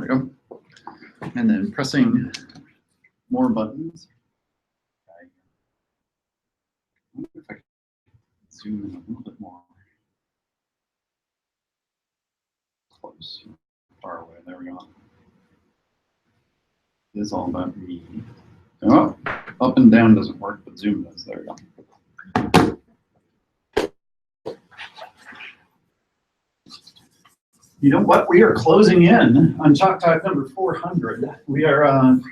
go. And then pressing more buttons. I wonder if I can zoom in a little bit more. Close, far away. There we go. It is all about me. Oh, up and down doesn't work, but zoom does. There we go. You know what? We are closing in on Chalk Talk number 400. We are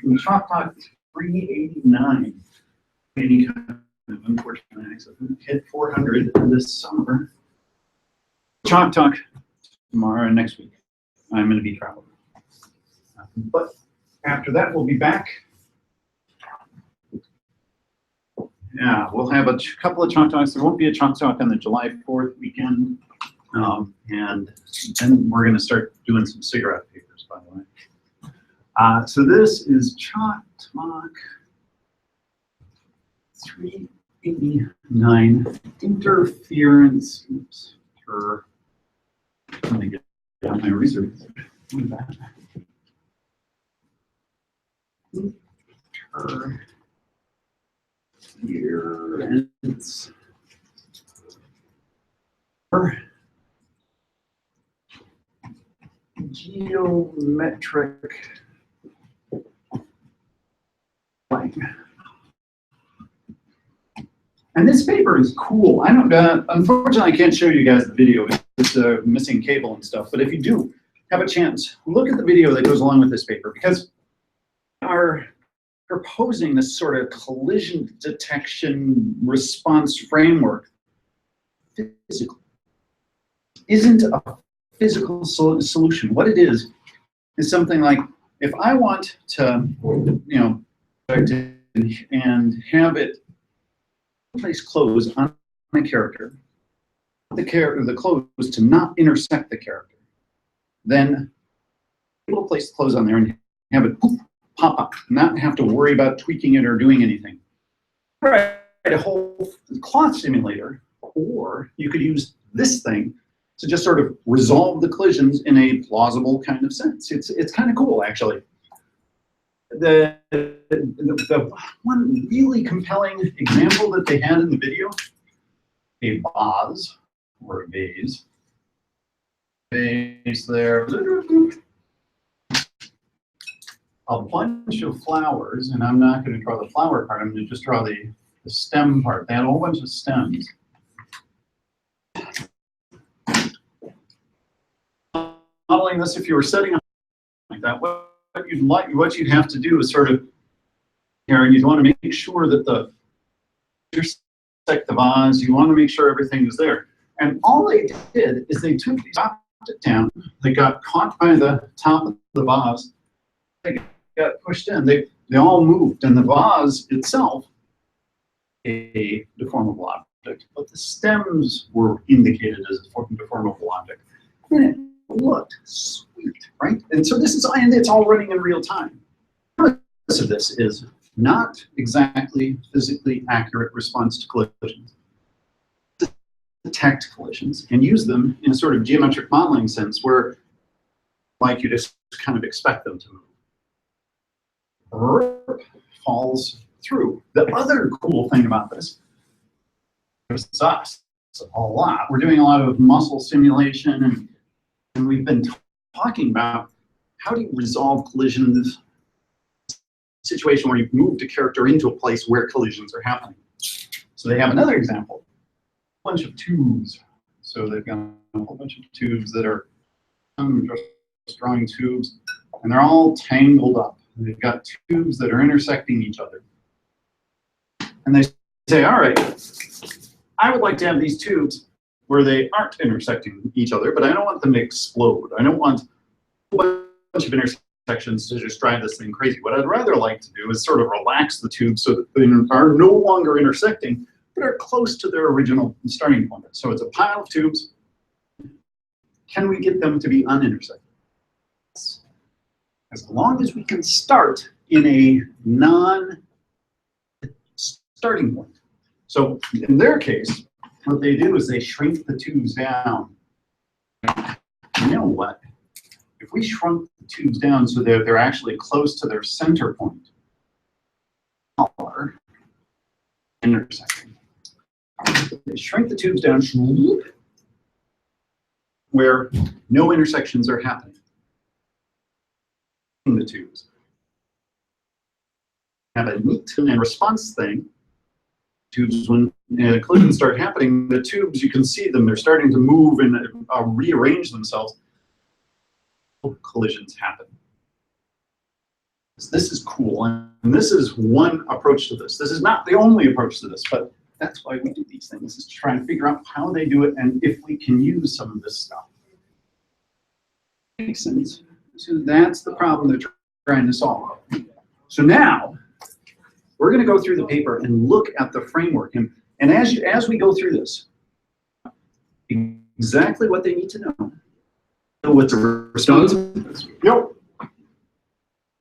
in Chalk Talk 389. Any kind of unfortunate accident. Hit 400 this summer. Chalk Talk tomorrow and next week. I'm going to be traveling. But after that, we'll be back. Yeah, we'll have a couple of Chalk Talks. There won't be a Chalk Talk on the July 4th weekend. And then we're going to start doing some cigarette papers, by the way. So this is Chalk Talk 389, interference. Oops, let me get out my research. Interference. Geometric line. And this paper is cool. I don't. Unfortunately, I can't show you guys the video. It's missing cable and stuff. But if you do have a chance, look at the video that goes along with this paper, because we are proposing this sort of collision detection response framework physically. Isn't a physical solution. What it is something like, if I want to, and have it place close on my character, the close to not intersect the character, then we'll place the close on there and have it pop up, not have to worry about tweaking it or doing anything. Right, a whole cloth simulator, or you could use this thing to just sort of resolve the collisions in a plausible kind of sense. It's kind of cool, actually. The one really compelling example that they had in the video, a vase, or a vase there, a bunch of flowers, and I'm not going to draw the flower part, I'm going to just draw the stem part. They had a whole bunch of stems. Modeling this, if you were setting up like that, what you'd have to do is sort of here, and you'd want to make sure that the intersect the vase. You want to make sure everything is there. And all they did is they dropped it down. They got caught by the top of the vase. They got pushed in. They all moved, and the vase itself, a deformable object, but the stems were indicated as a deformable object. And it looked sweet, right? And so this is, and it's all running in real time. The purpose of this is not exactly physically accurate response to collisions. Detect collisions and use them in a sort of geometric modeling sense where, like, you just kind of expect them to move. Falls through. The other cool thing about this is us a lot. We're doing a lot of muscle simulation, and we've been talking about how do you resolve collisions, situation where you've moved a character into a place where collisions are happening. So they have another example, a bunch of tubes. So they've got a whole bunch of tubes that are just drawing tubes, and they're all tangled up. They've got tubes that are intersecting each other. And they say, all right, I would like to have these tubes where they aren't intersecting each other, but I don't want them to explode. I don't want a bunch of intersections to just drive this thing crazy. What I'd rather like to do is sort of relax the tubes so that they are no longer intersecting, but are close to their original starting point. So it's a pile of tubes. Can we get them to be unintersected? As long as we can start in a non-starting point. So in their case, what they do is they shrink the tubes down. You know what? if we shrunk the tubes down so they're actually close to their center point, intersecting. They shrink the tubes down where no intersections are happening in the tubes. Have a neat and response thing. Tubes, when collisions start happening, the tubes, you can see them, they're starting to move and rearrange themselves. Collisions happen. This is cool, and this is one approach to this. This is not the only approach to this, but that's why we do these things, is to try and figure out how they do it and if we can use some of this stuff. Makes sense. So that's the problem they're trying to solve. So now, we're going to go through the paper and look at the framework. And as we go through this, exactly what they need to know. What the response is. Yep.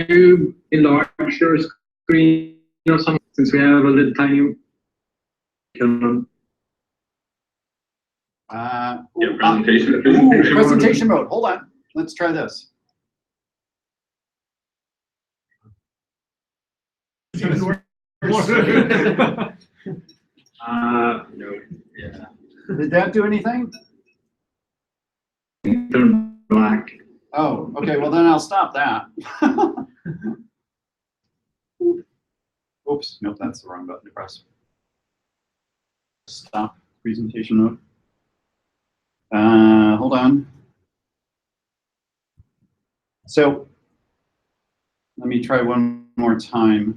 You enlarge your screen or something, since we have a little tiny. Presentation mode. Hold on. Let's try this. No. Yeah. Did that do anything? Turn black. Oh, okay. Well, then I'll stop that. Oops. Nope, that's the wrong button to press. Stop presentation mode. Hold on. So let me try one more time.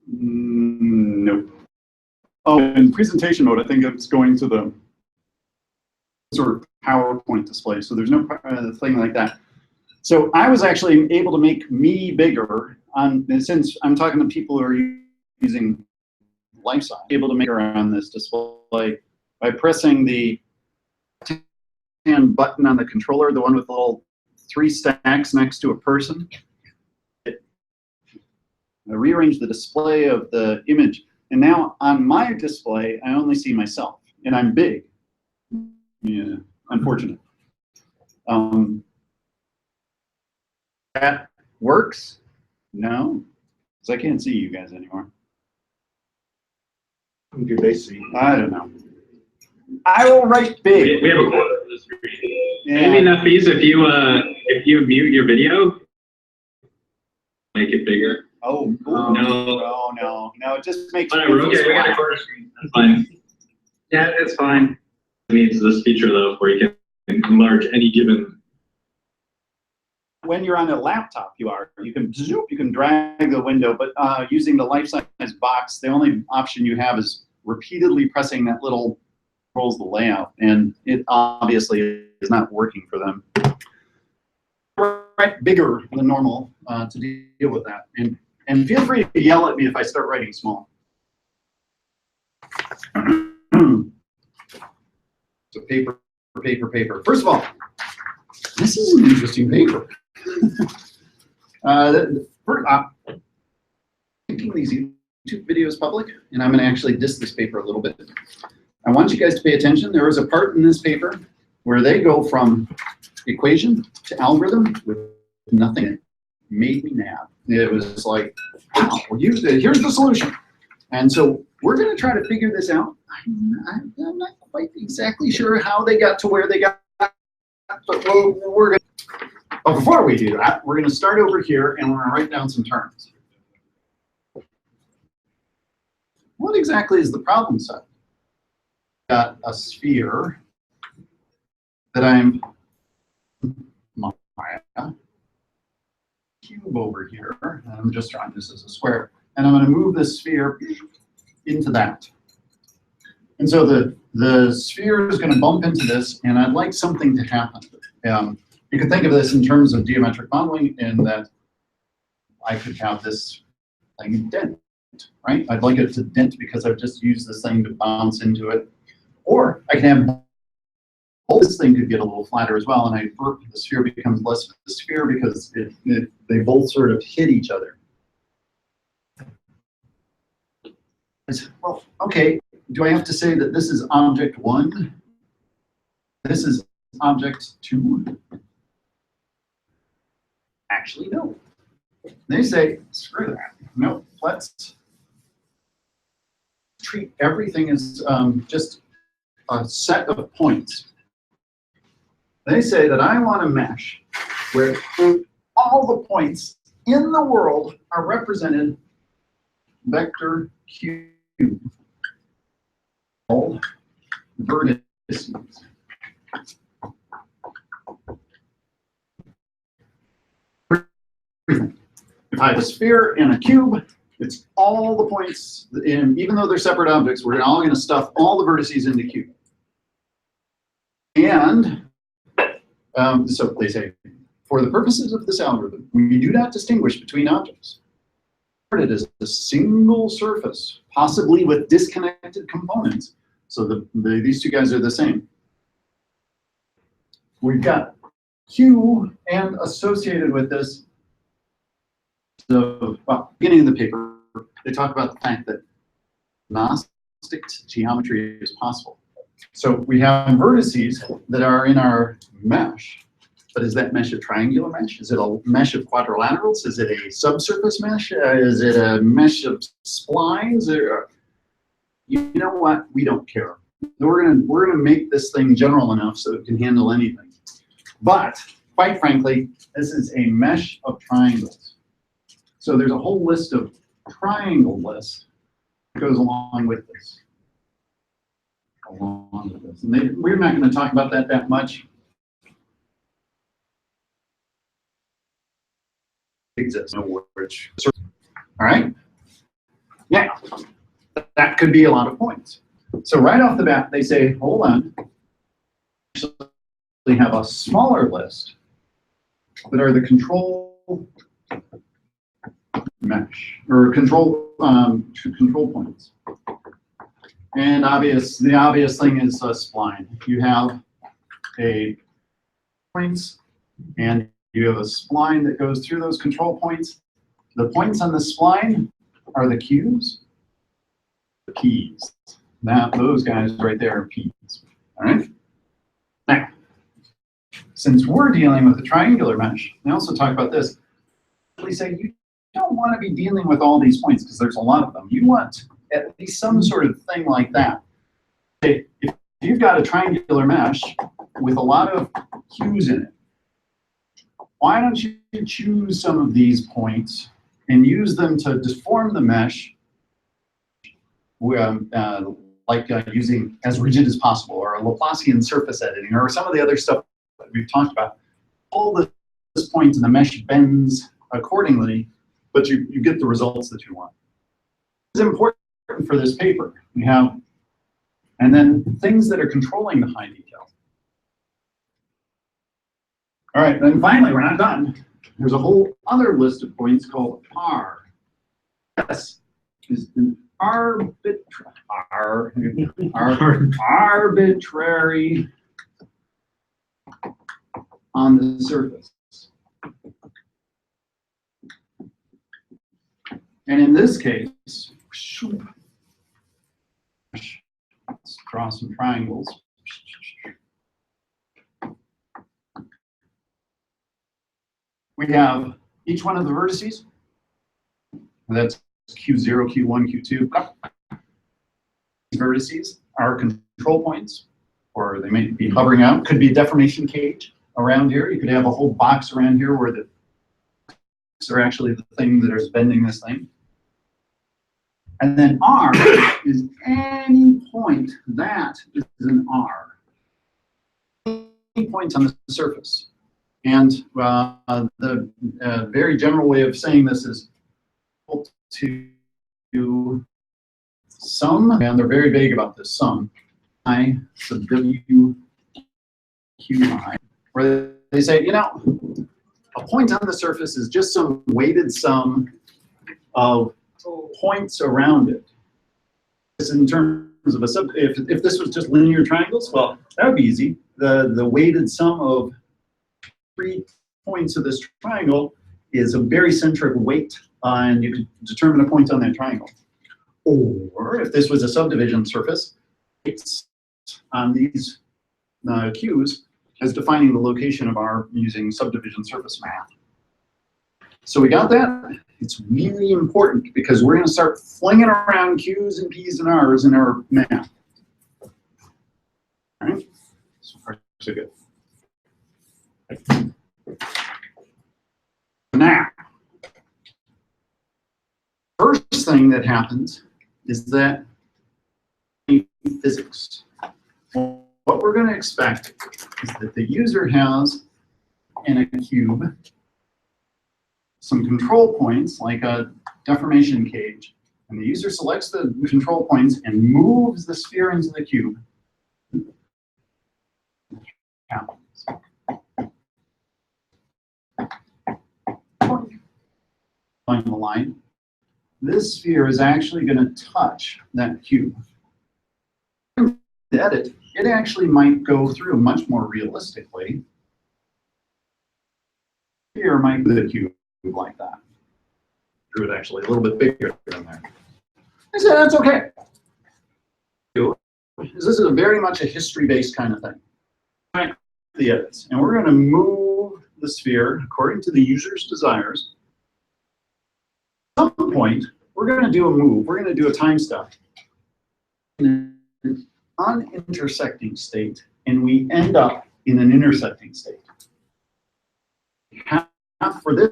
Nope. Oh, in presentation mode, I think it's going to the sort of PowerPoint display. So there's no thing like that. So I was actually able to make me bigger since I'm talking to people who are using life size, able to make her on this display by pressing the hand button on the controller, the one with the little 3 stacks next to a person. I rearrange the display of the image. And now on my display, I only see myself, and I'm big. Yeah, unfortunate. That works? No, because I can't see you guys anymore. Who do they see? I don't know. I will write big. We have a quarter of the screen. Yeah. Maybe Nafis, if you mute your video, make it bigger. Oh, cool. No, it just makes Whatever, okay, we got a quarter screen. That's fine. Yeah, it's fine. It means this feature though, where you can enlarge any given. When you're on a laptop, you can drag the window, but using the life-size box, the only option you have is repeatedly pressing that little controls the layout, and it obviously is not working for them. Write bigger than normal to deal with that, and feel free to yell at me if I start writing small. So paper. First of all, this is an interesting paper. Making these YouTube videos public, and I'm going to actually diss this paper a little bit. I want you guys to pay attention. There is a part in this paper where they go from equation to algorithm with nothing. It made me mad. It was like, wow, here's the solution. And so we're going to try to figure this out. I'm not quite exactly sure how they got to where they got, but we're going to. But before we do that, we're going to start over here and we're going to write down some terms. What exactly is the problem set? Got a sphere that I'm cube over here, and I'm just drawing this as a square, and I'm going to move this sphere into that. And so the sphere is going to bump into this, and I'd like something to happen. You can think of this in terms of geometric modeling, in that I could have this thing dent, right? I'd like it to dent because I've just used this thing to bounce into it. Or I can have this thing could get a little flatter as well, and the sphere becomes less of a sphere because they both sort of hit each other. Well, okay, do I have to say that this is object 1 this is object 2. Actually, no. They say, screw that. No, let's treat everything as just a set of points. They say that I want a mesh where all the points in the world are represented vector cube, called vertices. If I have a sphere and a cube, it's all the points, in, even though they're separate objects, we're all going to stuff all the vertices in the cube. And so they say, for the purposes of this algorithm, we do not distinguish between objects. It is a single surface, possibly with disconnected components. So these two guys are the same. We've got Q, and associated with this, well, beginning of the paper, they talk about the fact that agnostic geometry is possible. So we have vertices that are in our mesh, but is that mesh a triangular mesh? Is it a mesh of quadrilaterals? Is it a subsurface mesh? Is it a mesh of splines? Or, you know what? We don't care. We're gonna make this thing general enough so it can handle anything. But quite frankly, this is a mesh of triangles. So there's a whole list of triangle lists that goes along with this. And we're not going to talk about that much. Exists. Which, all right. Now, that could be a lot of points. So right off the bat, they say, hold on. We have a smaller list that are the control mesh or control points. And the obvious thing is a spline. You have a points and you have a spline that goes through those control points. The points on the spline are the Q's, the P's. Now those guys right there are P's. All right. Now, since we're dealing with a triangular mesh, they also talk about this. We say you don't want to be dealing with all these points because there's a lot of them. You want at least some sort of thing like that. If you've got a triangular mesh with a lot of Q's in it, why don't you choose some of these points and use them to deform the mesh using as rigid as possible, or a Laplacian surface editing, or some of the other stuff that we've talked about. All this points and the mesh bends accordingly, but you get the results that you want. It's important for this paper. We have, and then things that are controlling the high detail. All right, then finally, we're not done. There's a whole other list of points called R. S is an arbitrary on the surface. And in this case, let's draw some triangles. We have each one of the vertices. That's Q0, Q1, Q2. These vertices are control points, or they may be hovering out. Could be a deformation cage around here. You could have a whole box around here where the are actually the thing that is bending this thing. And then R is any point that is an R. Any point on the surface. And the very general way of saying this is equal to sum, and they're very vague about this, sum, I sub W Q I, where they say, you know, a point on the surface is just some weighted sum of points around it. This in terms of a sub, if this was just linear triangles, well, that would be easy. The weighted sum of 3 points of this triangle is a barycentric weight, and you could determine a point on that triangle. Or if this was a subdivision surface, it's on these cues as defining the location of R using subdivision surface math. So we got that. It's really important because we're going to start flinging around Q's and P's and R's in our math. All right? So far, so good. Now, first thing that happens is that physics. What we're going to expect is that the user has in a cube some control points like a deformation cage, and the user selects the control points and moves the sphere into the cube. Happens. Find the line. This sphere is actually going to touch that cube. To edit, it actually might go through much more realistically. Here might be the cube like that. Drew it actually a little bit bigger than there. I said that's okay. This is very much a history-based kind of thing. Right. The edits, and we're going to move the sphere according to the user's desires. At some point, we're going to do a move. We're going to do a time step in an unintersecting state, and we end up in an intersecting state. We have for this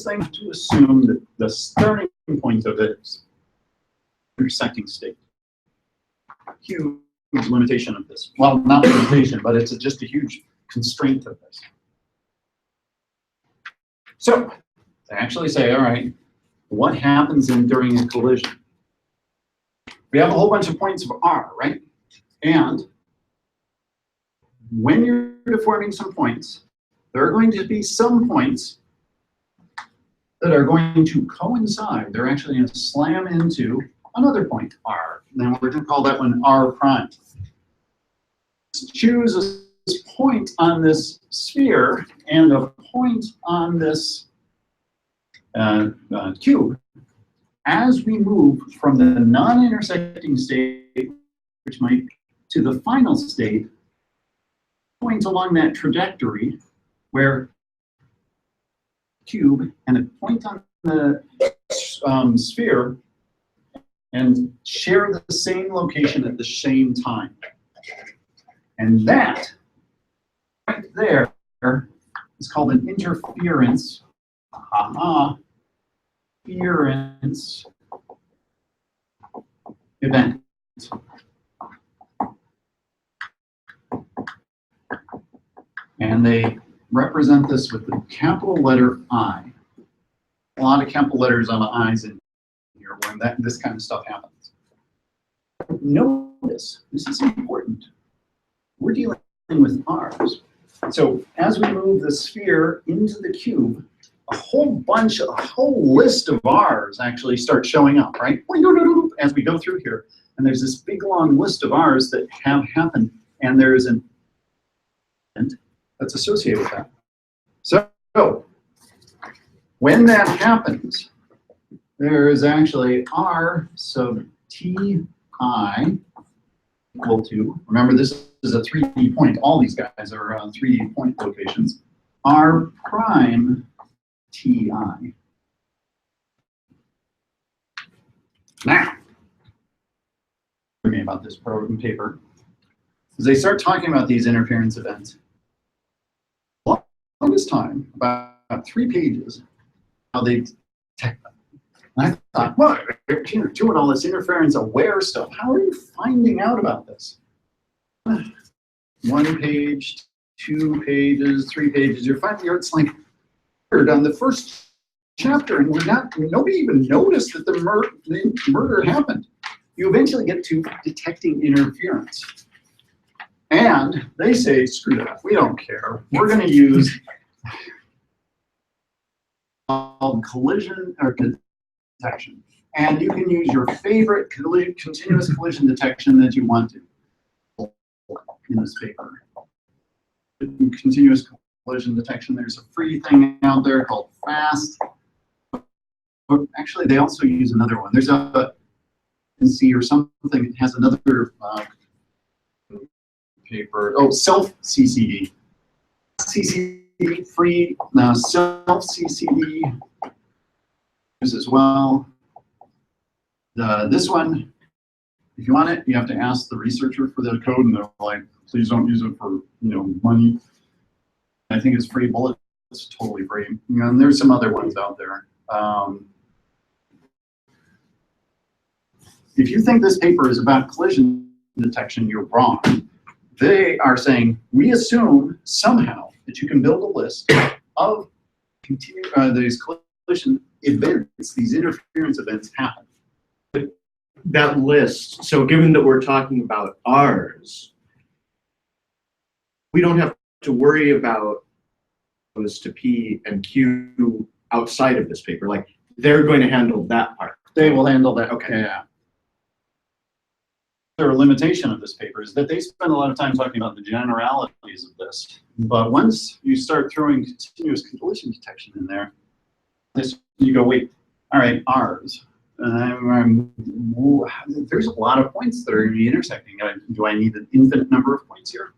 thing to assume that the starting point of it is intersecting state. Huge limitation of this. Well, not limitation, but it's just a huge constraint of this. So, to actually say, all right, what happens during a collision? We have a whole bunch of points of R, right? And when you're deforming some points, there are going to be some points that are going to coincide. They're actually going to slam into another point, R. Then we're going to call that one R prime. Choose a point on this sphere and a point on this cube. As we move from the non-intersecting state, which might, to the final state, point along that trajectory where cube and a point on the sphere and share the same location at the same time. And that right there is called an interference. Interference event. And they represent this with the capital letter I. A lot of capital letters on the I's in here when this kind of stuff happens. Notice, this is important. We're dealing with R's. So as we move the sphere into the cube, a whole list of R's actually start showing up, right? As we go through here. And there's this big long list of R's that have happened, and there's an event that's associated with that. So when that happens, there is actually R sub Ti equal to, remember this is a 3D point, all these guys are 3D point locations, R prime Ti. Now, me about this program paper, as they start talking about these interference events, longest time, about 3 pages, how they detect them. And I thought, well, you're doing all this interference aware stuff. How are you finding out about this? 1 page, 2 pages, 3 pages. You're finding it's like on the first chapter, and nobody even noticed that the murder happened. You eventually get to detecting interference. And they say, screw that, we don't care. We're going to use collision or detection. And you can use your favorite continuous collision detection that you want to in this paper. Continuous collision detection, there's a free thing out there called FAST. Actually, they also use another one. There's a C or something that has another paper. Oh, self-CCD. CCD free, self-CCD as well. This one, if you want it, you have to ask the researcher for the code, and they're like, please don't use it for money. I think it's free. Bullet, it's totally free. And there's some other ones out there. If you think this paper is about collision detection, you're wrong. They are saying, we assume somehow that you can build a list of these collision events, these interference events happen. That list, so given that we're talking about ours, we don't have to worry about those to P and Q outside of this paper. Like, they're going to handle that part. They will handle that. Okay. Yeah. The limitation of this paper is that they spend a lot of time talking about the generalities of this. But once you start throwing continuous collision detection in there, you go, wait, all right, ours. There's a lot of points that are going to be intersecting. Do I need an infinite number of points here?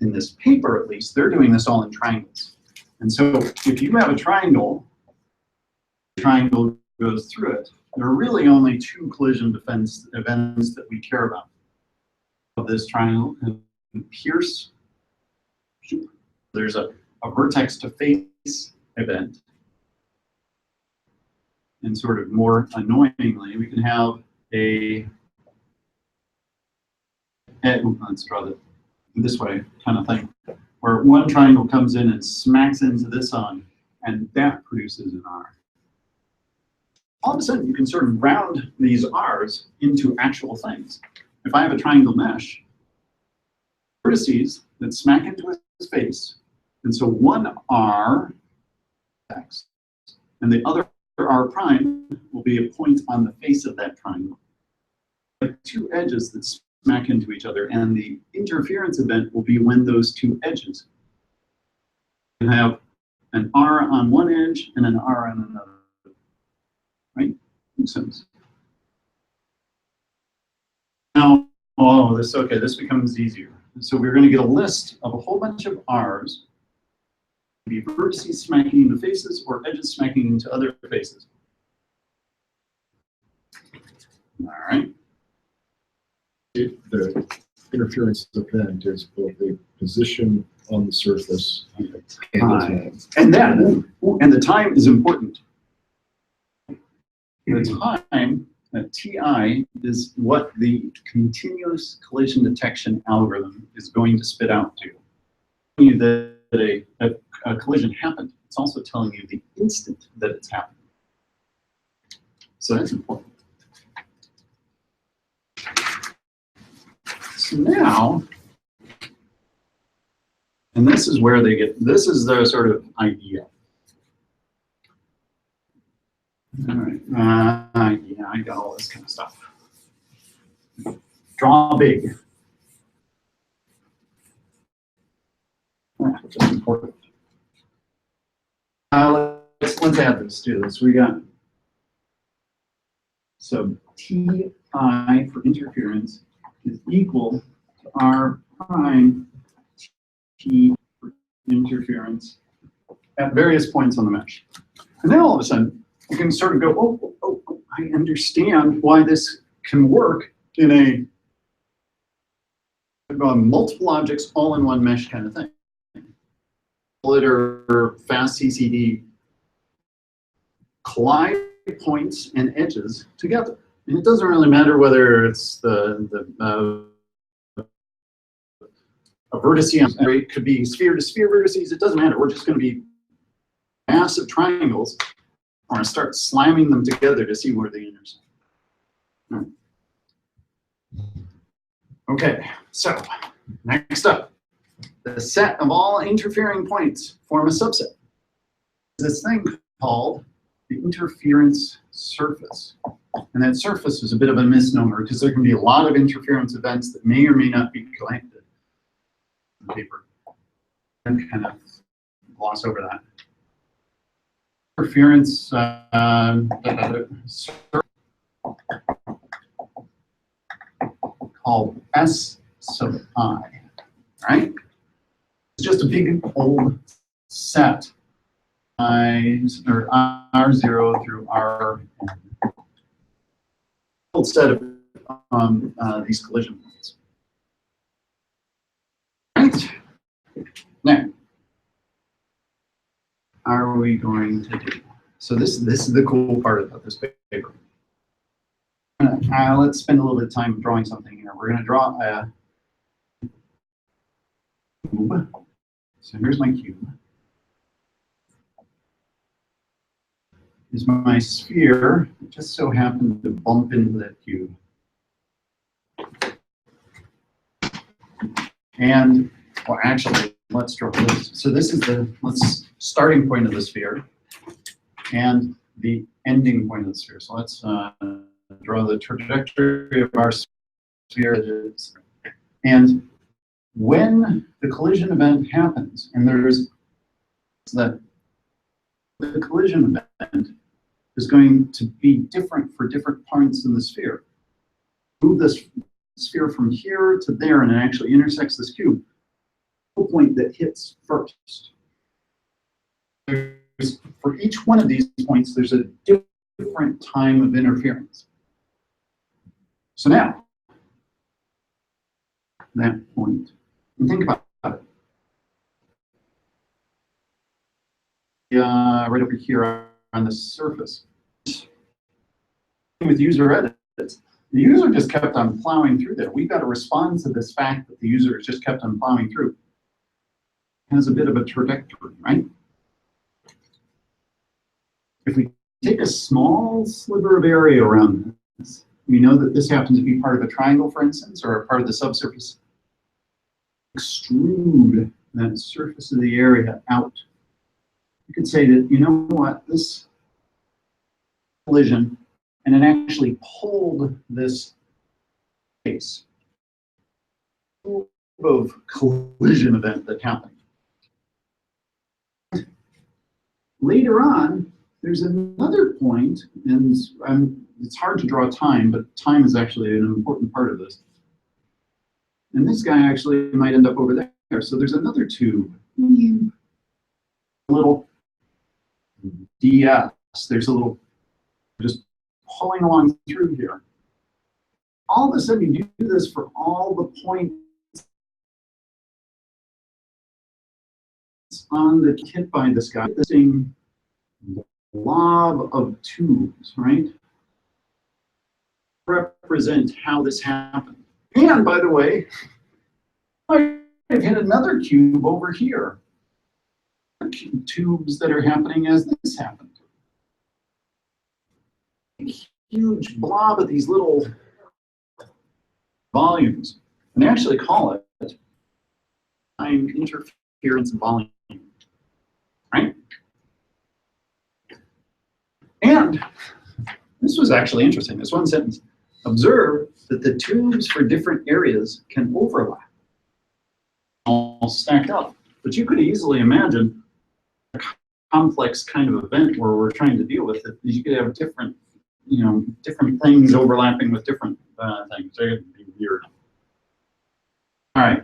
In this paper, at least, they're doing this all in triangles. And so if you have a triangle, the triangle goes through it, there are really only two collision defense events that we care about of this triangle. And pierce, there's a vertex to face event. And sort of more annoyingly, we can have let's draw it this way kind of thing, where one triangle comes in and smacks into this on, and that produces an R. All of a sudden, you can sort of round these R's into actual things. If I have a triangle mesh, vertices that smack into his face, and so one R X, and the other R prime will be a point on the face of that triangle. Like two edges that smack into each other, and the interference event will be when those two edges. You have an R on one edge and an R on another. Right? Makes sense. Now, this becomes easier. So we're going to get a list of a whole bunch of R's, be vertices smacking into faces or edges smacking into other faces. All right. The interference event is both a position on the surface and the time is important. The time, TI, is what the continuous collision detection algorithm is going to spit out to. You that a collision happened. It's also telling you the instant that it's happened. So that's important. So now, and this is where they get, this is their sort of idea. All right, yeah, I got all this kind of stuff. Draw big. Which is important. Let's add this to this. We got, so Ti for interference is equal to R prime T for interference at various points on the mesh. And then all of a sudden, you can sort of go, oh, I understand why this can work in a multiple objects all in one mesh kind of thing. Or fast CCD collide points and edges together. And it doesn't really matter whether it's a vertice, it could be sphere to sphere vertices, it doesn't matter. We're just going to be massive triangles. We're going to start slamming them together to see where they intersect. Right. Okay, so next up, the set of all interfering points form a subset. This thing called the interference surface. And that surface is a bit of a misnomer because there can be a lot of interference events that may or may not be collected in the paper. And kind of gloss over that. Interference called sub I, right? It's just a big old set, I's, or R0 through Rn. Old set of these collision points. Right? Now, how are we going to do? So this is the cool part about this paper. Let's spend a little bit of time drawing something here. We're going to draw a cube. So here's my cube. Is my sphere. It just so happened to bump into that cube. And, well, actually, let's draw this. So this is the starting point of the sphere and the ending point of the sphere. So let's draw the trajectory of our sphere. And when the collision event happens, and there's that the collision event is going to be different for different points in the sphere. Move this sphere from here to there, and it actually intersects this cube. The point that hits first. For each one of these points, there's a different time of interference. So now, that point, and think about it. Right over here on the surface. With user edits, the user just kept on plowing through there. We've got to respond to this fact that the user has just kept on plowing through. It has a bit of a trajectory, right? If we take a small sliver of area around this, we know that this happens to be part of a triangle, for instance, or a part of the subsurface. Extrude that surface of the area out. You could say that, you know what, this collision, and it actually pulled this space of collision event that happened. Later on, there's another point, and it's hard to draw time, but time is actually an important part of this. And this guy actually might end up over there. So there's another tube, a little DS. There's a little just pulling along through here. All of a sudden, you do this for all the points on the hit by this guy. This thing, blob of tubes, right? Represent how this happened. And by the way, I've hit another cube over here. Tubes that are happening as this happened. A huge blob of these little volumes. And they actually call it time interference volume, right? And this was actually interesting. This one sentence. Observe that the tubes for different areas can overlap. All stacked up. But you could easily imagine a complex kind of event where we're trying to deal with it. You could have different, different things overlapping with different things. It would be weird. All right.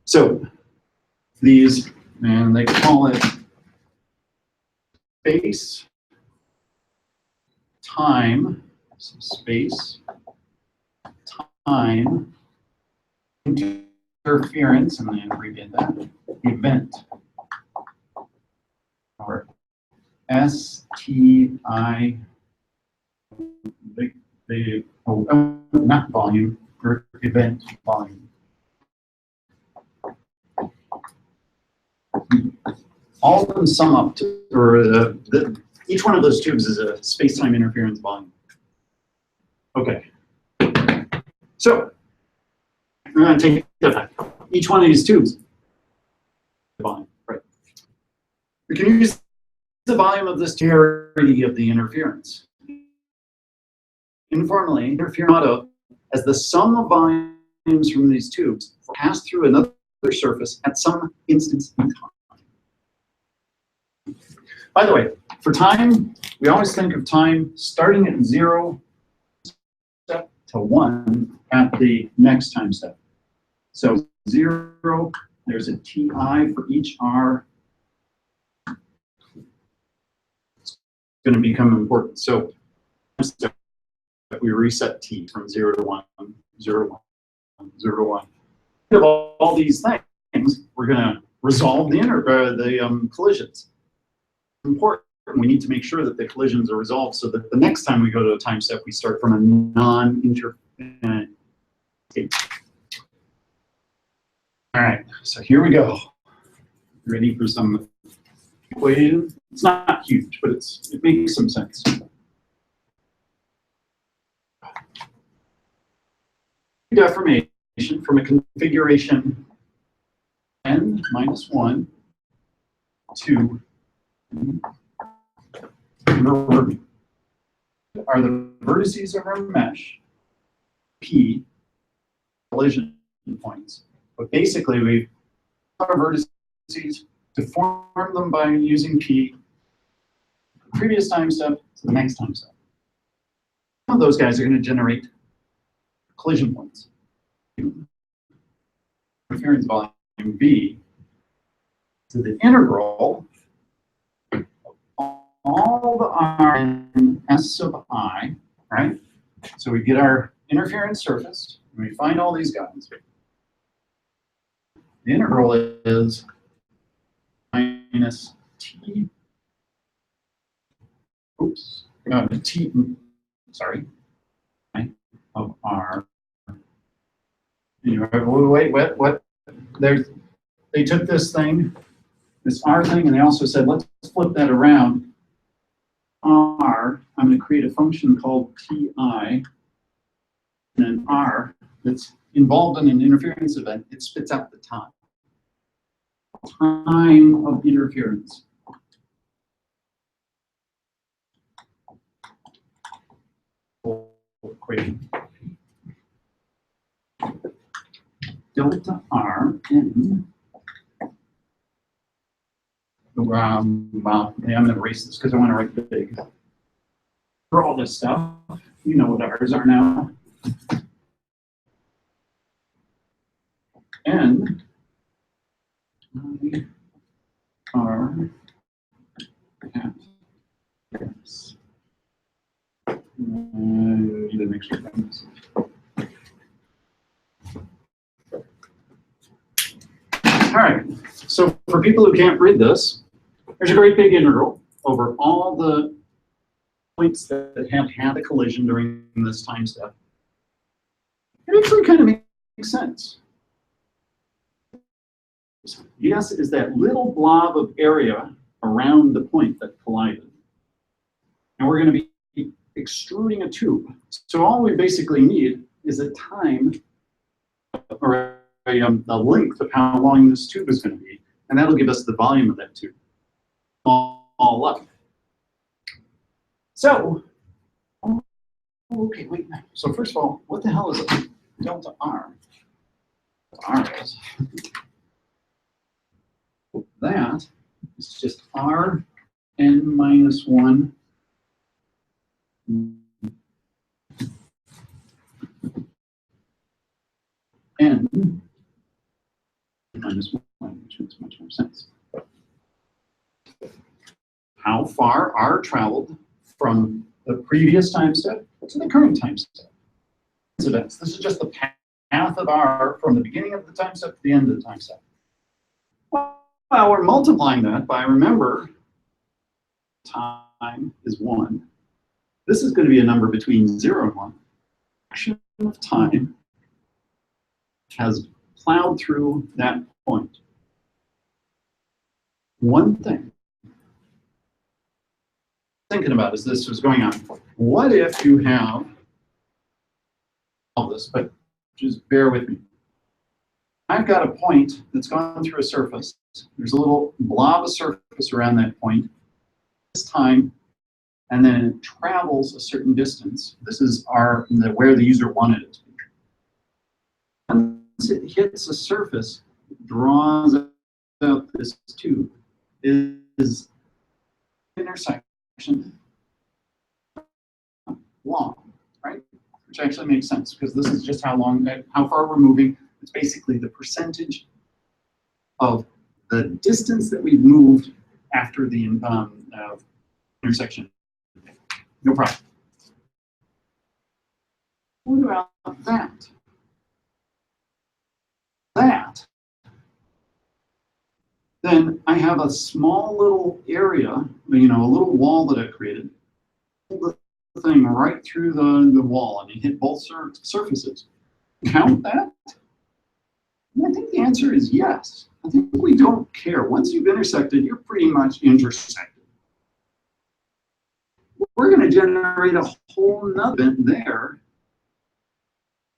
So these, and they call it space, time, so space, time, interference, and then abbreviate that, event, or STI, not volume, or event volume. All of them sum up to, or each one of those tubes is a space-time interference volume. Okay. So, I'm going to take that. Each one of these tubes, volume, right? We can use the volume of this parity of the interference. Informally, interference auto as the sum of volumes from these tubes pass through another surface at some instance in time. By the way, for time, we always think of time starting at 0 step to 1 at the next time step. So 0, there's a ti for each r. It's going to become important. So we reset t from 0 to 1, 0 to 1, 0 to 1. Of all these things, we're going to resolve the collisions. Important. We need to make sure that the collisions are resolved so that the next time we go to a time step, we start from a non-inter state. All right, so here we go. Ready for some equation? It's not huge, but it makes some sense. Deformation from a configuration n minus 1 to are the vertices of our mesh, P, collision points. But basically, we our vertices, deform them by using P, the previous time step to the next time step. Some of those guys are going to generate collision points. Interference volume V to the integral all the r in s sub I, right? So we get our interference surface, and we find all these guys. The integral is minus t, t, sorry, of r. Anyway, wait, what? They took this thing, this r thing, and they also said, let's flip that around. R, I'm going to create a function called ti, and an r that's involved in an interference event. It spits out the time. Time of interference. Equation. Delta r n. Well, yeah, I'm going to erase this because I want to write big. For all this stuff, you know what ours are now. N R at S. Need to make sure this. All right. So for people who can't read this, there's a great big integral over all the points that have had a collision during this time step. It actually kind of makes sense. Yes is that little blob of area around the point that collided. And we're going to be extruding a tube. So all we basically need is a time or a length of how long this tube is going to be. And that'll give us the volume of that tube all up. So, okay, wait. So first of all, what the hell is a delta R? R is. That is just R n minus 1 n minus 1, which makes much more sense. How far R traveled from the previous time step to the current time step. This is just the path of R from the beginning of the time step to the end of the time step. Well, we're multiplying that by, remember, time is 1. This is going to be a number between 0 and 1. Fraction of time has plowed through that point. One thing thinking about as this was going on, what if you have all this, but just bear with me. I've got a point that's gone through a surface. There's a little blob of surface around that point this time, and then it travels a certain distance. This is where the user wanted it to be. Once it hits a surface, it draws out this tube. Is intersection long, right? which actually makes sense because this is just how far we're moving. It's basically the percentage of the distance that we've moved after the intersection. No problem. What about that? Then I have a small little area, you know, a little wall that I created. Pull the thing right through the wall and you hit both surfaces. Count that? And I think the answer is yes. I think we don't care. Once you've intersected, you're pretty much intersected. We're going to generate a whole nother event there.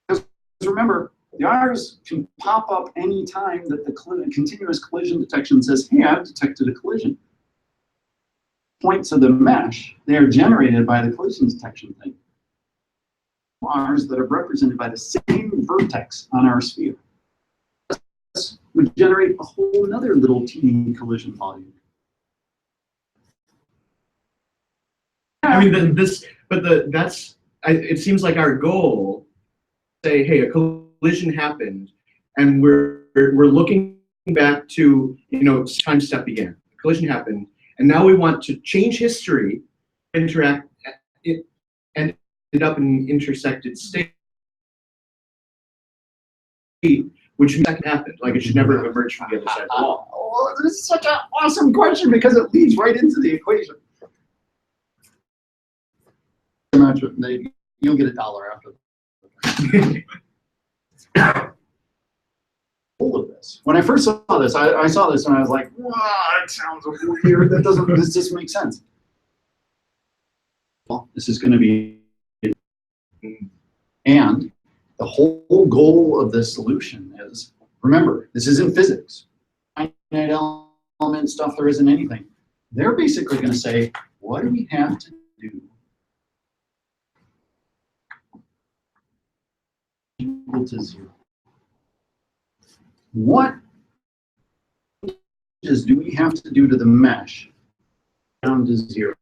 Because remember, the R's can pop up any time that the continuous collision detection says, hey, I've detected a collision. Points of the mesh, they are generated by the collision detection thing. R's that are represented by the same vertex on our sphere. This would generate a whole other little teeny collision volume. I mean, it seems like our goal, say, hey, a collision happened, and we're looking back to, you know, time step began. Collision happened, and now we want to change history, interact, and end up in an intersected state, which happened. Like it should never have emerged from the other side of the wall. Oh, this is such an awesome question because it leads right into the equation. You'll get $1 after. All of this. When I first saw this, I saw this and I was like, wow, that sounds weird. This doesn't make sense. Well, this is going to be, and the whole goal of this solution is, remember, this isn't physics. Finite element stuff, there isn't anything. They're basically going to say, what do we have to do equal to 0? What do we have to do to the mesh down to 0?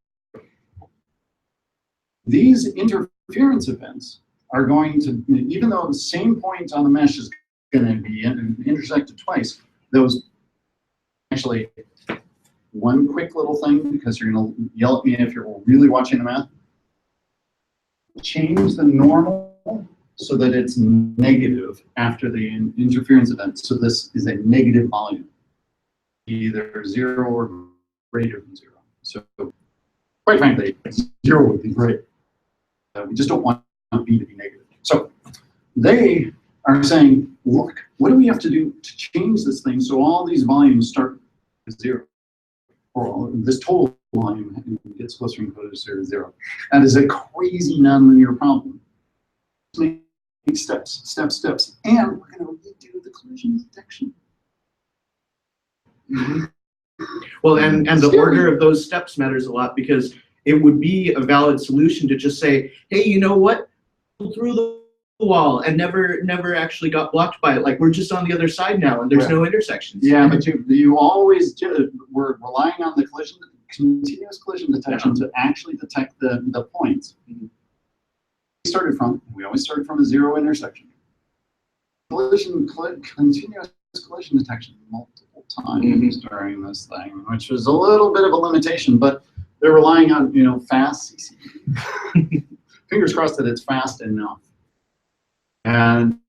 These interference events are going to, even though the same point on the mesh is going to be intersected twice, those actually, one quick little thing, because you're going to yell at me if you're really watching the math, change the normal so that it's negative after the interference event. So this is a negative volume, either 0 or greater than 0. So quite frankly, 0 would be great. We just don't want B to be negative. So they are saying, look, what do we have to do to change this thing so all these volumes start with 0? Or this total volume gets closer and closer to 0. That is a crazy nonlinear problem. Steps, and we're going to redo the collision detection. Well, and the order of those steps matters a lot because it would be a valid solution to just say, hey, you know what? Through the wall and never actually got blocked by it. Like we're just on the other side now and there's no intersections. Yeah, but you always we're relying on the continuous collision detection to actually detect the points. We always started from a 0 intersection. Continuous collision detection multiple times during this thing, which was a little bit of a limitation, but they're relying on, you know, fast CC. Fingers crossed that it's fast enough. And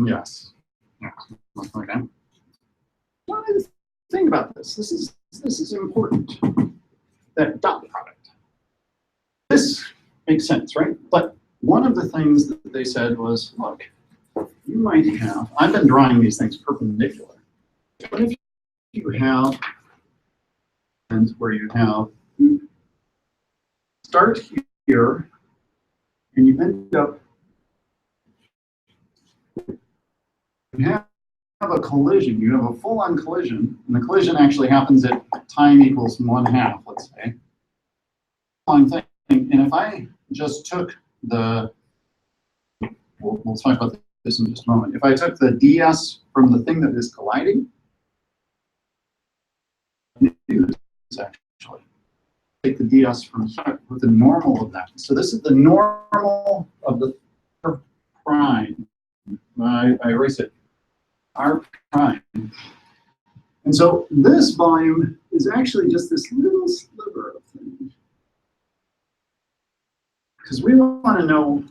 yes. Okay. Well, think about this. This is important. That dot product. This makes sense, right? But one of the things that they said was, look, you might have, I've been drawing these things perpendicular. But if you have, and where you have, start here, and you end up, you have a collision, you have a full-on collision, and the collision actually happens at time equals 1/2, let's say. Long thing. And if I just took the, we'll talk about this in just a moment. If I took the ds from the thing that is colliding, actually, take the ds from here with the normal of that. So this is the normal of the r prime. I erase it. R prime. And so this volume is actually just this little sliver of thing. Because we want to know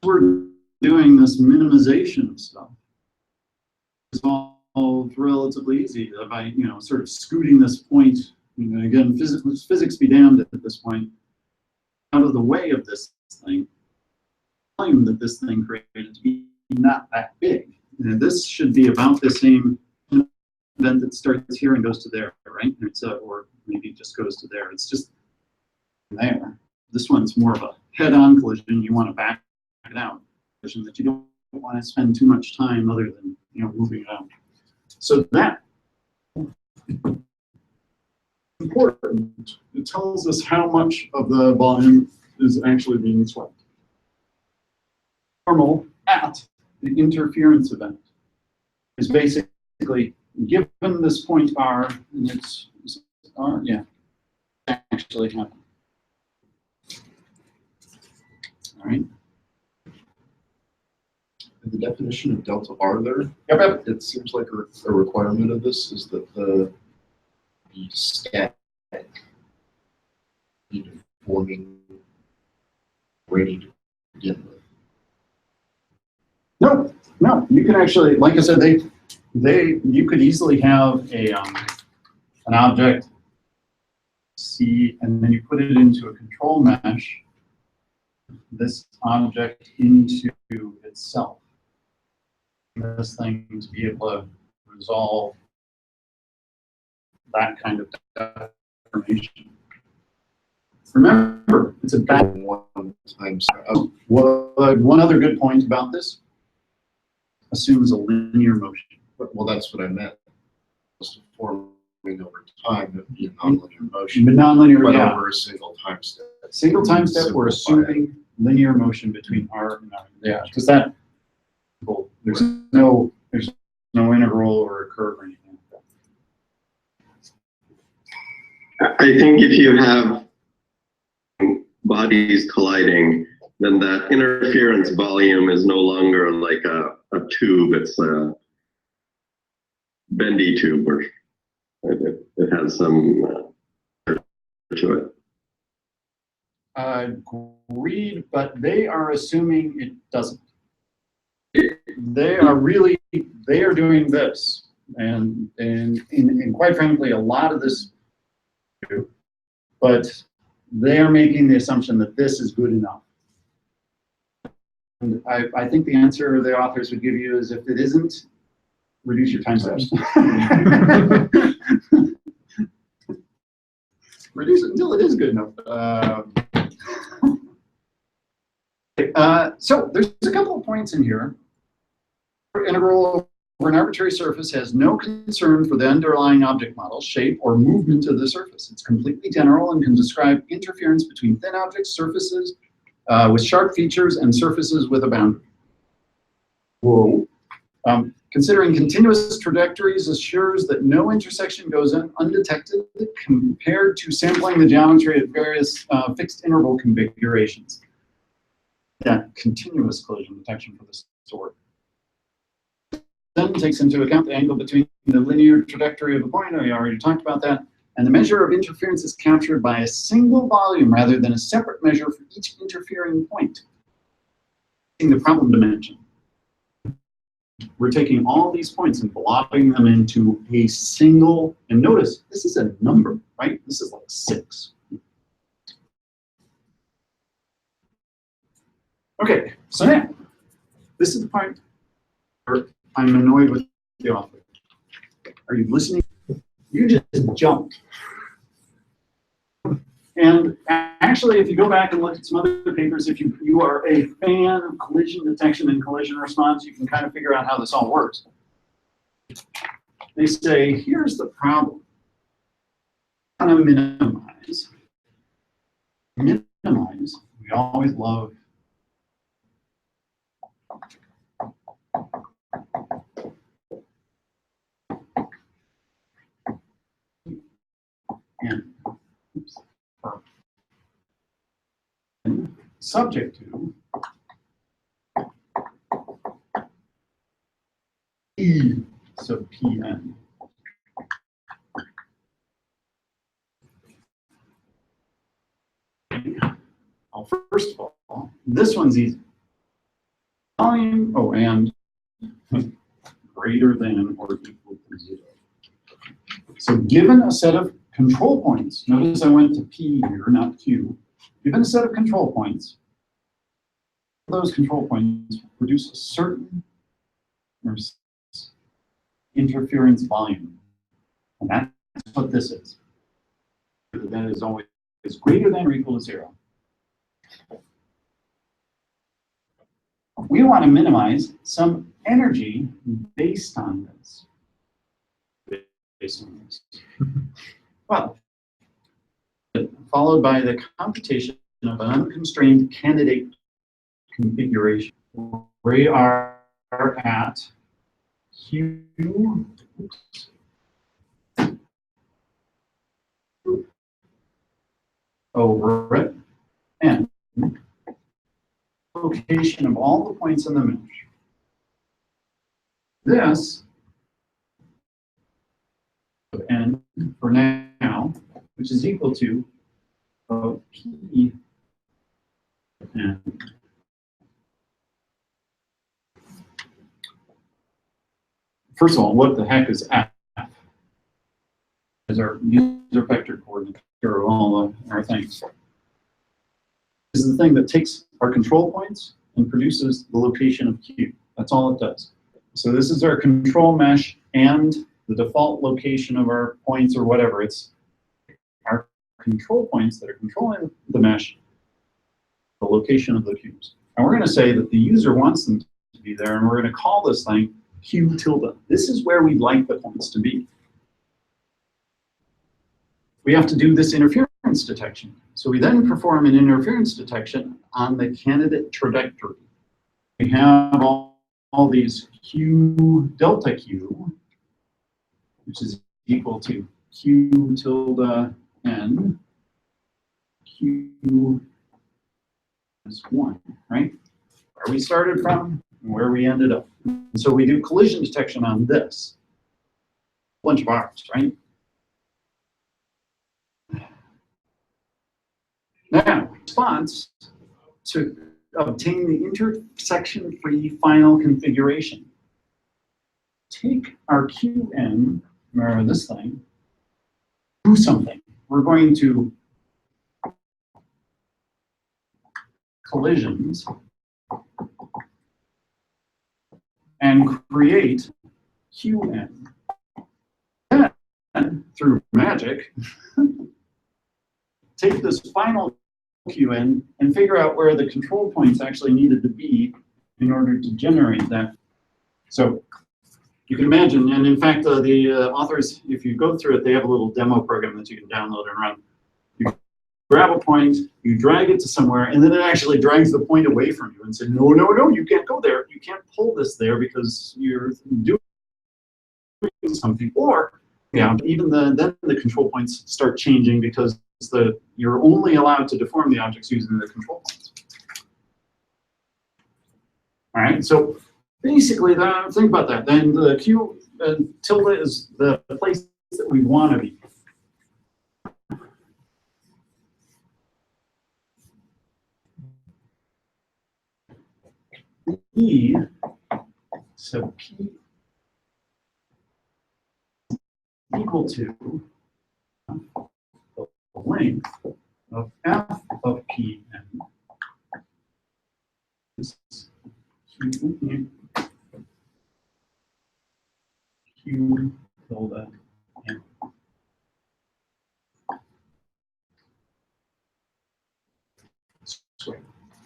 we're doing this minimization stuff. It's all relatively easy by sort of scooting this point. Again, physics be damned at this point. Out of the way of this thing, volume that this thing created to be not that big. And this should be about the same event that starts here and goes to there, right? Or maybe it just goes to there. It's just there. This one's more of a head-on collision. You want to back it out. Collision that you don't want to spend too much time other than moving it out. So that important. It tells us how much of the volume is actually being swept. Normal at the interference event is basically given this point R, and it's R, yeah, actually happen. All right. The definition of delta R there, Yep. it seems like a requirement of this is that the static, the deforming rating to begin with. No. You can actually, like I said, you could easily have an object C, and then you put it into a control mesh. This object into itself. This thing to be able to resolve that kind of deformation. Remember, it's a back. One other good point about this assumes a linear motion. Well, that's what I meant. It's forming over time, it would be a nonlinear motion. But nonlinear, but yeah. over a single time step. Single time step, we're assuming linear motion between R and R. Yeah, because that there's no integral or a curve or anything like that. I think if you have bodies colliding, then that interference volume is no longer like a tube, it's a bendy tube, or it has some to it. Agreed, but they are assuming it doesn't. They are doing this, and quite frankly, a lot of this, but they are making the assumption that this is good enough. And I think the answer the authors would give you is if it isn't, reduce your time steps. Reduce it until it is good enough. So there's a couple of points in here. Integral over an arbitrary surface has no concern for the underlying object model, shape, or movement of the surface. It's completely general and can describe interference between thin objects, surfaces with sharp features, and surfaces with a boundary. Whoa. Considering continuous trajectories assures that no intersection goes undetected compared to sampling the geometry at various fixed interval configurations. Yeah, continuous collision detection for this sort. Then takes into account the angle between the linear trajectory of a point, we already talked about that, and the measure of interference is captured by a single volume rather than a separate measure for each interfering point. The problem dimension. We're taking all these points and blobbing them into a single, and notice, this is a number, right? This is like 6. Okay, so now, this is the part where I'm annoyed with the author. Are you listening? You just jumped. And actually, if you go back and look at some other papers, if you are a fan of collision detection and collision response, you can kind of figure out how this all works. They say, here's the problem. I'm going to minimize. Minimize. We always love. And subject to E sub Pn. Well, first of all, this one's easy. Volume, oh, and greater than or equal to 0. So given a set of control points, notice I went to P here, not Q. Given a set of control points, those control points produce a certain interference volume. And that's what this is. That is always greater than or equal to 0. We want to minimize some energy based on this. Well, followed by the computation of an unconstrained candidate configuration. We are at Q over it N, location of all the points in the mesh. This of N for now, which is equal to P N. First of all, what the heck is F? Is our user vector coordinate or all our things. This is the thing that takes our control points and produces the location of Q. That's all it does. So this is our control mesh and the default location of our points or whatever. It's our control points that are controlling the mesh, the location of the cubes. And we're going to say that the user wants them to be there, and we're going to call this thing Q tilde. This is where we'd like the points to be. We have to do this interference detection. So we then perform an interference detection on the candidate trajectory. We have all these Q delta Q, which is equal to Q tilde N, Q is 1, right? Where we started from and where we ended up. And so we do collision detection on this. A bunch of R's, right? Now, response to obtain the intersection-free final configuration. Take our Qn, or this thing, do something. We're going to collisions and create Qn. Then, through magic, take this final Qn and figure out where the control points actually needed to be in order to generate that. So you can imagine, and in fact, the authors, if you go through it, they have a little demo program that you can download and run. You grab a point, you drag it to somewhere, and then it actually drags the point away from you and says, no, no, no, you can't go there. You can't pull this there because you're doing something. Or, yeah, even then the control points start changing because you're only allowed to deform the objects using the control points. All right, so basically, think about that. Then the Q tilde is the place that we want to be. E sub P equal to the length of F of P n. Q tilde n.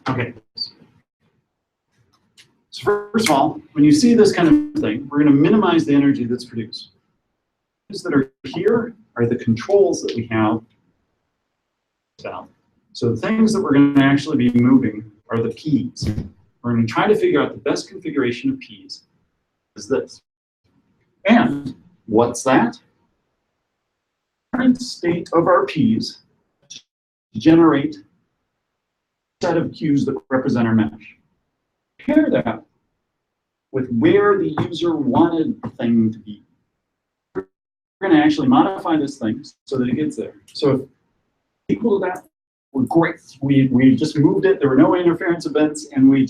Okay. So first of all, when you see this kind of thing, we're going to minimize the energy that's produced. Things that are here are the controls that we have. So the things that we're going to actually be moving are the P's. We're going to try to figure out the best configuration of P's is this. And what's that? Current state of our P's to generate set of cues that represent our mesh. Pair that with where the user wanted the thing to be. We're going to actually modify this thing so that it gets there. So if equal to that, we're great. We just moved it. There were no interference events, and we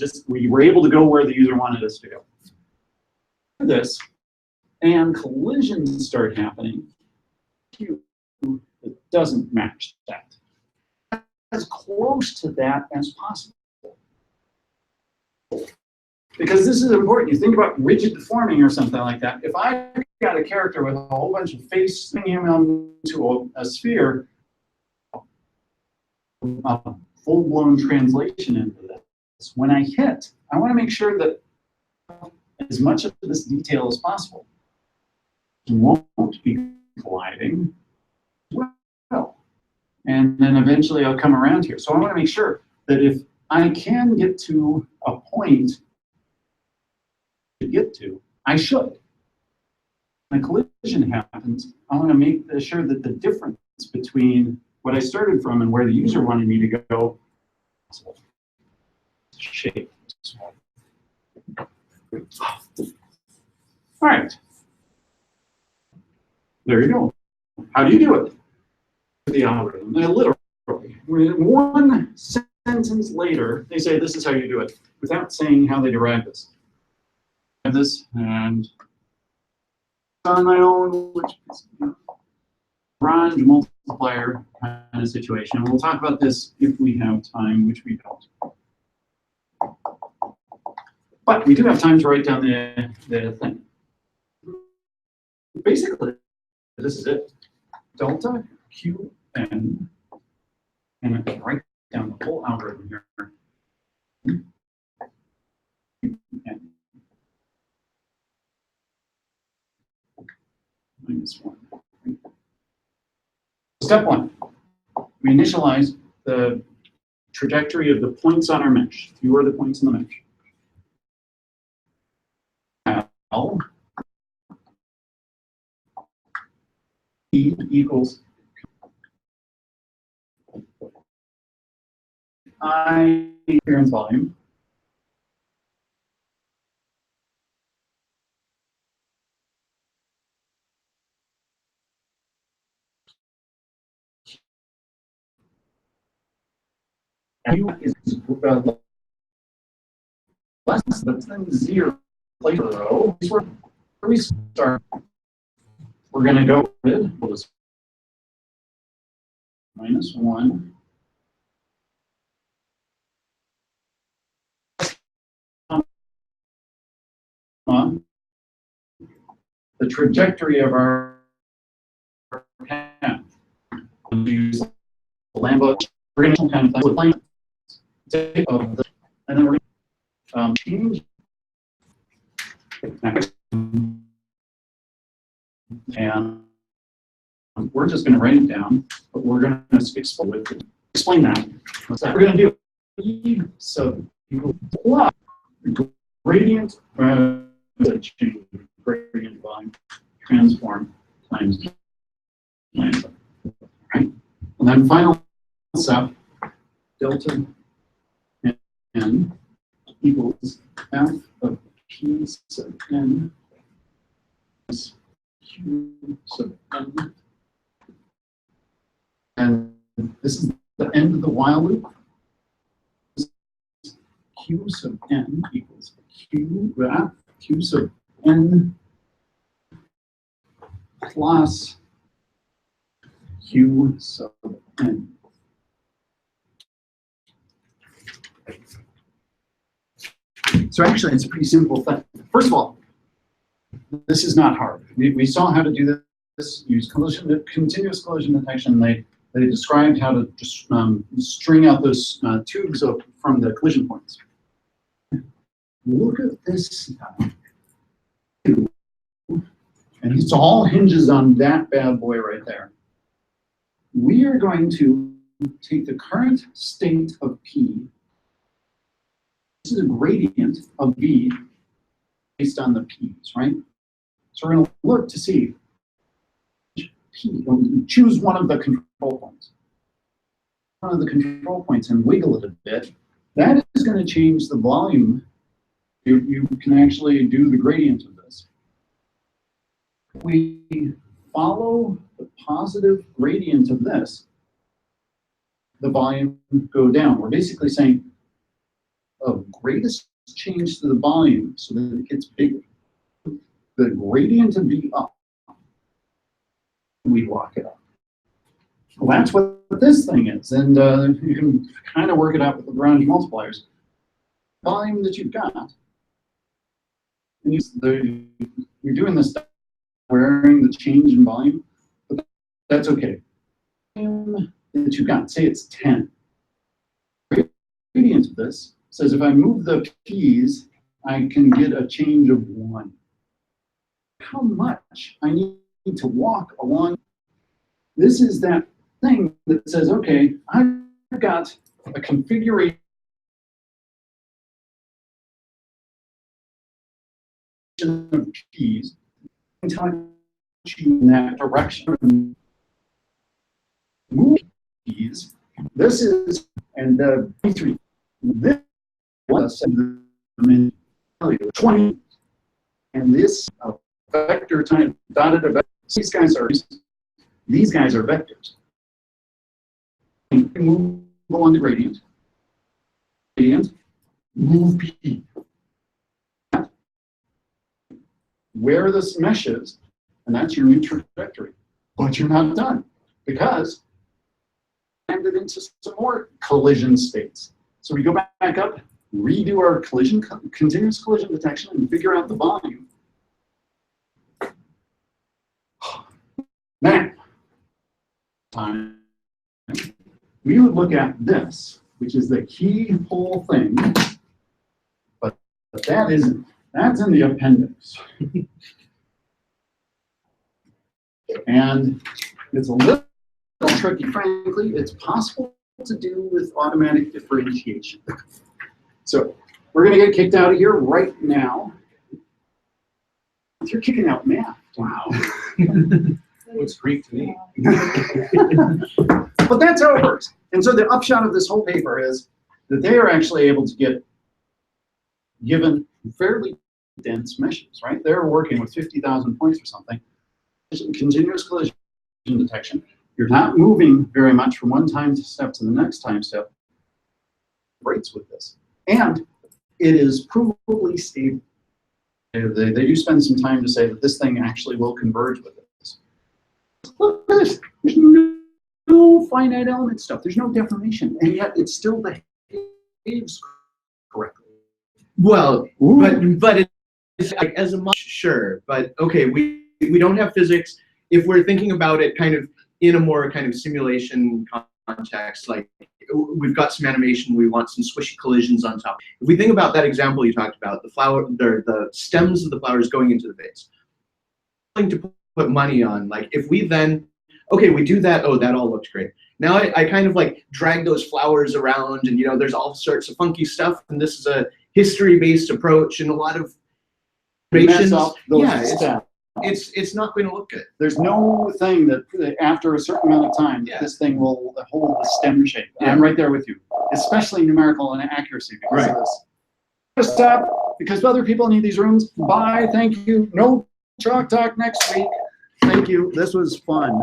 were able to go where the user wanted us to go. This, and collisions start happening. It doesn't match that. As close to that as possible. Because this is important. You think about rigid deforming or something like that. If I got a character with a whole bunch of face swinging him onto a sphere, a full-blown translation into this. When I hit, I want to make sure that as much of this detail as possible won't be colliding well. And then eventually I'll come around here. So I want to make sure that if I can get to a point to get to, I should. When a collision happens, I want to make sure that the difference between what I started from and where the user wanted me to go, shape. All right. There you go. How do you do it? The algorithm. Literally. One sentence later, they say this is how you do it, without saying how they derive this. I have this, and on my own, which is Range multiplier kind of situation. We'll talk about this if we have time, which we don't. But we do have time to write down the thing. Basically, this is it. Delta Qn, and I can write down the whole algorithm here. Qn minus 1. Step 1, we initialize the trajectory of the points on our mesh. Few are the points in the mesh. L E equals I interference volume U is less than 0. Where we start, we're going to go with minus 1. The trajectory of our path. We use lambda. We're going to kind of with lambda. And then we're going to change. And we're just going to write it down, but we're going to explain that. What's that? We're going to do so plot gradient change gradient volume transform times lambda. Right? And then final step, delta n equals f of p sub n is q sub n. And this is the end of the while loop. Q sub n equals q sub n plus q sub n. So actually, it's a pretty simple thing. First of all, this is not hard. We saw how to do this. Use continuous collision detection. They described how to just string out those tubes from the collision points. Look at this now. And it all hinges on that bad boy right there. We are going to take the current state of P. This is a gradient of V based on the P's, right? So we're going to look to see P. Choose one of the control points. One of the control points and wiggle it a bit. that is going to change the volume. You can actually do the gradient of this. If we follow the positive gradient of this, the volume go down. We're basically saying of greatest change to the volume so that it gets bigger. The gradient of V up, we lock it up. Well, that's what this thing is, and you can kind of work it out with Lagrange multipliers. Volume that you've got, and you're doing this wearing the change in volume, but that's okay. Volume that you've got, say it's 10. Gradient of this says if I move the p's, I can get a change of 1. How much I need to walk along. This is that thing that says, okay, I've got a configuration of p's until I in that direction. Move p's. This is, and the B3, this was 20, and this vector time dotted a vector. These guys are vectors. Move along the gradient. Move P. Where this meshes, and that's your new trajectory. But you're not done, because it into some more collision states. So we go back up, redo our continuous collision detection, and figure out the volume. Now, we would look at this, which is the keyhole thing, but that isn't. That's in the appendix. And it's a little tricky, frankly. It's possible to do with automatic differentiation. So we're going to get kicked out of here right now. You're kicking out math. Wow. Looks Greek to me. But that's how it works. And so the upshot of this whole paper is that they are actually able to get given fairly dense meshes, right? They're working with 50,000 points or something. Continuous collision detection. You're not moving very much from one time step to the next time step. Rates with this. And it is provably stable. They do spend some time to say that this thing actually will converge with this. Look at this. There's no finite element stuff. There's no deformation. And yet it still behaves correctly. Well, but it's like, as a much sure, but okay, we don't have physics. If we're thinking about it kind of in a more kind of simulation context, like we've got some animation, we want some squishy collisions on top. If we think about that example you talked about, the stems of the flowers going into the vase, to put money on, like if we then, okay, we do that, oh, that all looked great. Now I kind of like drag those flowers around, and there's all sorts of funky stuff, and this is a history-based approach, and a lot of it's not going to look good. There's no thing that after a certain amount of time, this thing will hold the stem shape. Yeah. I'm right there with you, especially numerical and accuracy because of this. Just stop, because other people need these rooms. Bye, thank you. No chalk talk next week. Thank you. This was fun.